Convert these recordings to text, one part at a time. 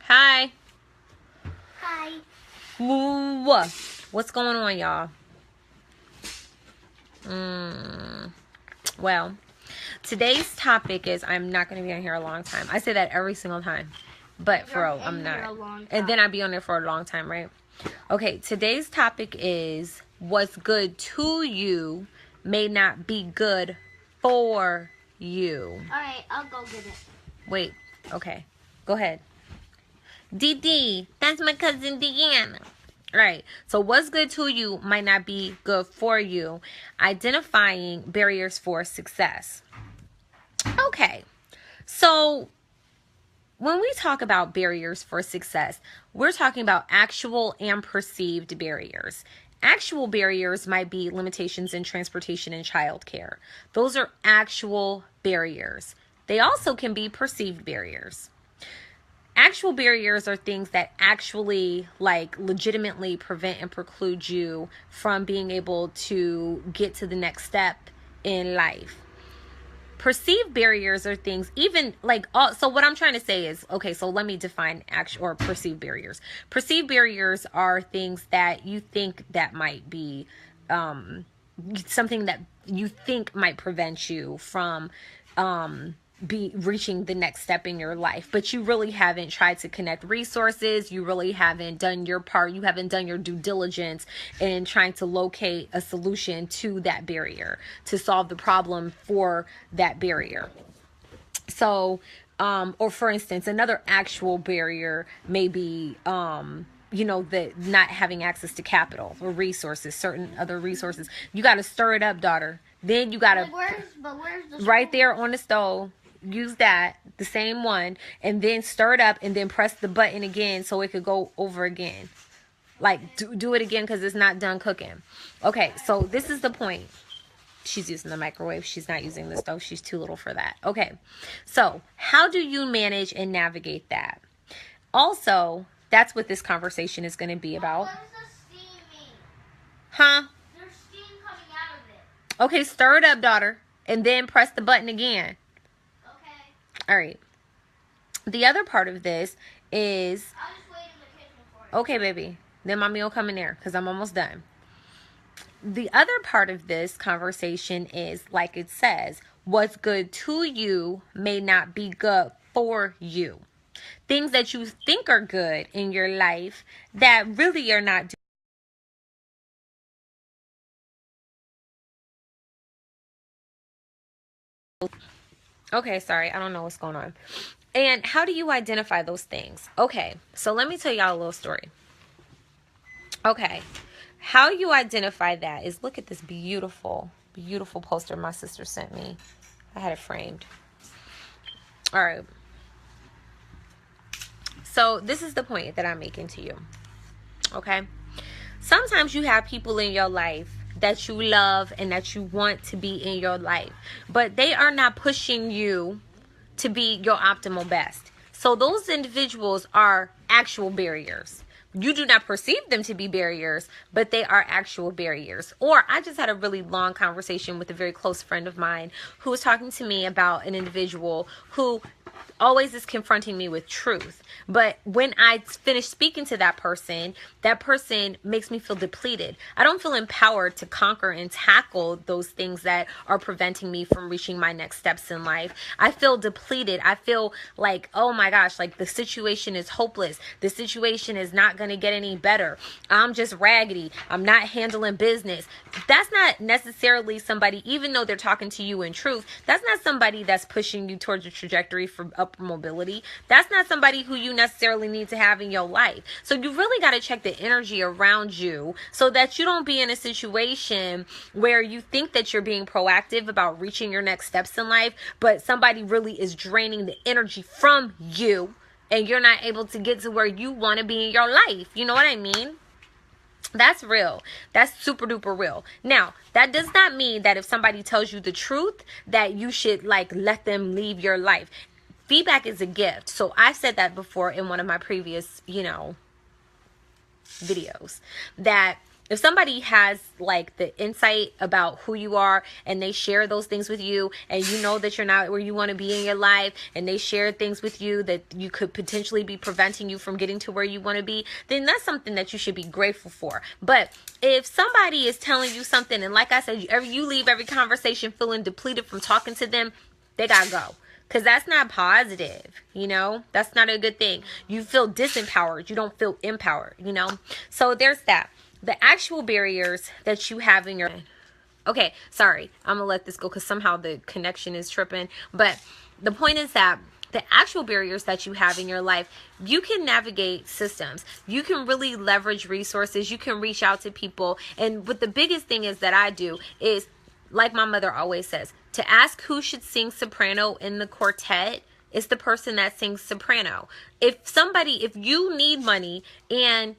Hi. Hi. What's going on, y'all? Well, today's topic is I'm not going to be on here a long time. I say that every single time. But for real, I'm not. And then I'd be on there for a long time, right? Okay, today's topic is what's good to you may not be good for you. Alright, I'll go get it. Wait, okay. Go ahead. Dee, that's my cousin Deanna. Right. So what's good to you might not be good for you. Identifying barriers for success. Okay. So when we talk about barriers for success, we're talking about actual and perceived barriers. Actual barriers might be limitations in transportation and childcare. Those are actual barriers. They also can be perceived barriers. Actual barriers are things that actually legitimately prevent and preclude you from being able to get to the next step in life. Perceived barriers are things so what I'm trying to say is, okay, so let me define actual or perceived barriers. Perceived barriers are things that you think that might be something that you think might prevent you from reaching the next step in your life, but you really haven't tried to connect resources. You really haven't done your part. You haven't done your due diligence in trying to locate a solution to that barrier, to solve the problem for that barrier. So, or for instance, another actual barrier may be, the not having access to capital or resources, certain other resources. You got to stir it up, daughter. Then you got to, where's the right there on the stove, use that, the same one, and then stir it up and then press the button again so it could go over again. Do it again because it's not done cooking. Okay, so this is the point. She's using the microwave. She's not using the stove. She's too little for that. Okay, so how do you manage and navigate that? Also, that's what this conversation is going to be about. What does the steam mean? Huh? There's steam coming out of it. Okay, stir it up, daughter, and then press the button again. Okay. All right. The other part of this is... I'll just wait in the kitchen for it. Okay, baby. Then mommy will come in there because I'm almost done. The other part of this conversation is, like it says, what's good to you may not be good for you. Things that you think are good in your life that really are not. Okay, sorry. I don't know what's going on. And how do you identify those things? Okay, so let me tell y'all a little story. Okay, how you identify that is look at this beautiful, beautiful poster my sister sent me. I had it framed. All right. So this is the point that I'm making to you. Okay. Sometimes you have people in your life that you love and that you want to be in your life, but they are not pushing you to be your optimal best. So those individuals are actual barriers. You do not perceive them to be barriers, but they are actual barriers. Or I just had a really long conversation with a very close friend of mine who was talking to me about an individual who always is confronting me with truth. But when I finish speaking to that person makes me feel depleted. I don't feel empowered to conquer and tackle those things that are preventing me from reaching my next steps in life. I feel depleted. I feel like, oh my gosh, like the situation is hopeless. The situation is not going to get any better. I'm just raggedy. I'm not handling business. That's not necessarily somebody, even though they're talking to you in truth, that's not somebody that's pushing you towards a trajectory for upper mobility. That's not somebody who you necessarily need to have in your life. So you really got to check the energy around you so that you don't be in a situation where you think that you're being proactive about reaching your next steps in life, but somebody really is draining the energy from you and you're not able to get to where you want to be in your life. You know what I mean? That's real. That's super duper real. Now, that does not mean that if somebody tells you the truth that you should let them leave your life. Feedback is a gift. So I said that before in one of my previous, videos, that if somebody has like the insight about who you are and they share those things with you, and you know that you're not where you want to be in your life, and they share things with you that you could potentially be preventing you from getting to where you want to be, then that's something that you should be grateful for. But if somebody is telling you something, and like I said, you leave every conversation feeling depleted from talking to them, they gotta go. Because that's not positive, you know? That's not a good thing. You feel disempowered. You don't feel empowered, you know? So there's that. The actual barriers that you have in your... Okay, sorry. I'm going to let this go because somehow the connection is tripping. But the point is that the actual barriers that you have in your life, you can navigate systems. You can really leverage resources. You can reach out to people. And what the biggest thing is that I do is, like my mother always says, to ask who should sing soprano in the quartet is the person that sings soprano. If you need money and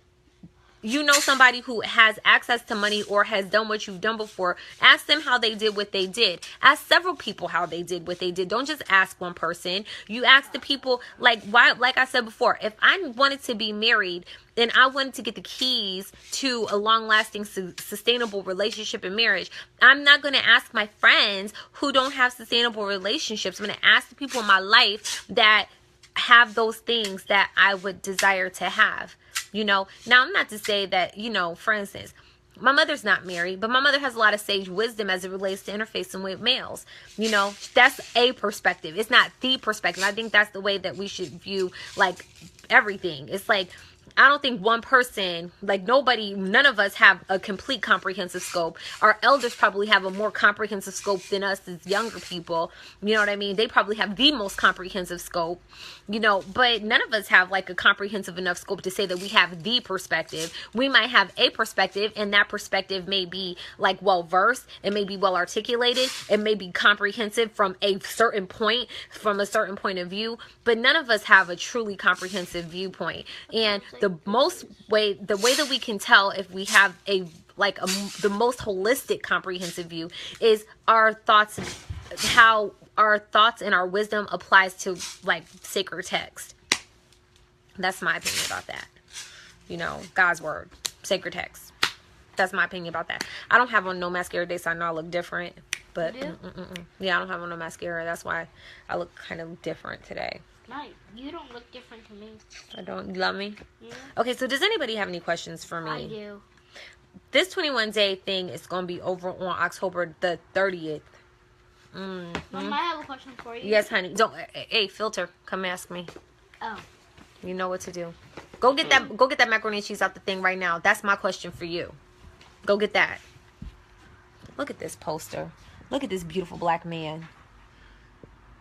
you know somebody who has access to money or has done what you've done before, ask them how they did what they did. Ask several people how they did what they did. Don't just ask one person. You ask the people, like I said before, if I wanted to be married and I wanted to get the keys to a long-lasting, sustainable relationship and marriage, I'm not going to ask my friends who don't have sustainable relationships. I'm going to ask the people in my life that have those things that I would desire to have. You know, now I'm not to say that, you know, for instance, my mother's not married, but my mother has a lot of sage wisdom as it relates to interfacing with males. You know, that's a perspective. It's not the perspective. I think that's the way that we should view like everything. It's like, I don't think one person, like none of us have a complete comprehensive scope. Our elders probably have a more comprehensive scope than us as younger people. You know what I mean? They probably have the most comprehensive scope, you know, but none of us have like a comprehensive enough scope to say that we have the perspective. We might have a perspective, and that perspective may be like well versed, it may be well articulated, it may be comprehensive from a certain point of view, but none of us have a truly comprehensive viewpoint. And the way that we can tell if we have the most holistic comprehensive view is our thoughts, how our thoughts and our wisdom applies to like sacred text. That's my opinion about that. You know, God's word, sacred text. That's my opinion about that. I don't have on no mascara today, so I know I look different. But yeah, I don't have on no mascara. That's why I look kind of different today. No, you don't look different to me. I don't. You love me? Yeah. Okay, so does anybody have any questions for me? I do. This 21 day thing is going to be over on October the 30th. Mom, I have a question for you. Yes, honey. Don't. Hey, filter, come ask me. Oh. You know what to do. Go get that macaroni and cheese out the thing right now. That's my question for you. Go get that. Look at this poster. Look at this beautiful black man.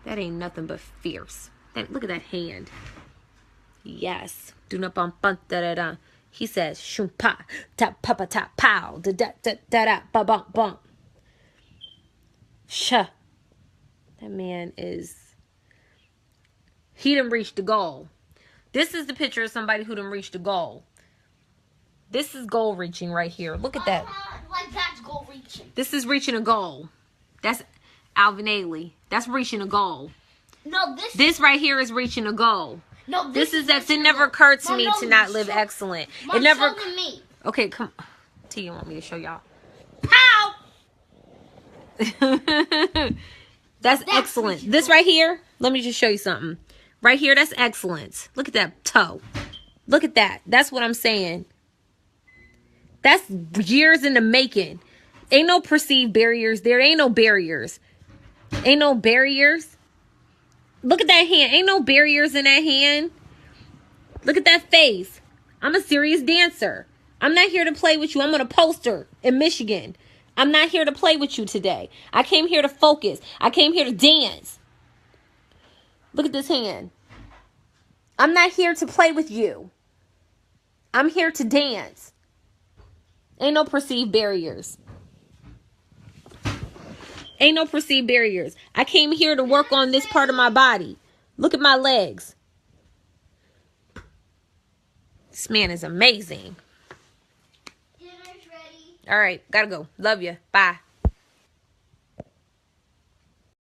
That ain't nothing but fierce. Look at that hand. Yes. Do not bump da da da. He says shumpa tap papa tap pow da da da da ba bump bump. Sha. That man he done reached the goal. This is the picture of somebody who done reached the goal. This is goal reaching right here. Look at that. Like that's goal reaching. This is reaching a goal. That's Alvin Ailey. That's reaching a goal. No, this right here is reaching a goal. No, this is that. It never occurred to me to not live excellent. Mom, it never. show me. Okay, come. T, you want me to show y'all? Pow. That's excellent. This right here. Let me just show you something. Right here, that's excellence. Look at that toe. Look at that. That's what I'm saying. That's years in the making. Ain't no perceived barriers there. Ain't no barriers. Ain't no barriers. Look at that hand. Ain't no barriers in that hand. Look at that face. I'm a serious dancer. I'm not here to play with you. I'm on a poster in Michigan. I'm not here to play with you today. I came here to focus. I came here to dance. Look at this hand. I'm not here to play with you. I'm here to dance. Ain't no perceived barriers. Ain't no perceived barriers. I came here to work on this part of my body. Look at my legs. This man is amazing. Dinner's ready. All right, gotta go. Love you. Bye.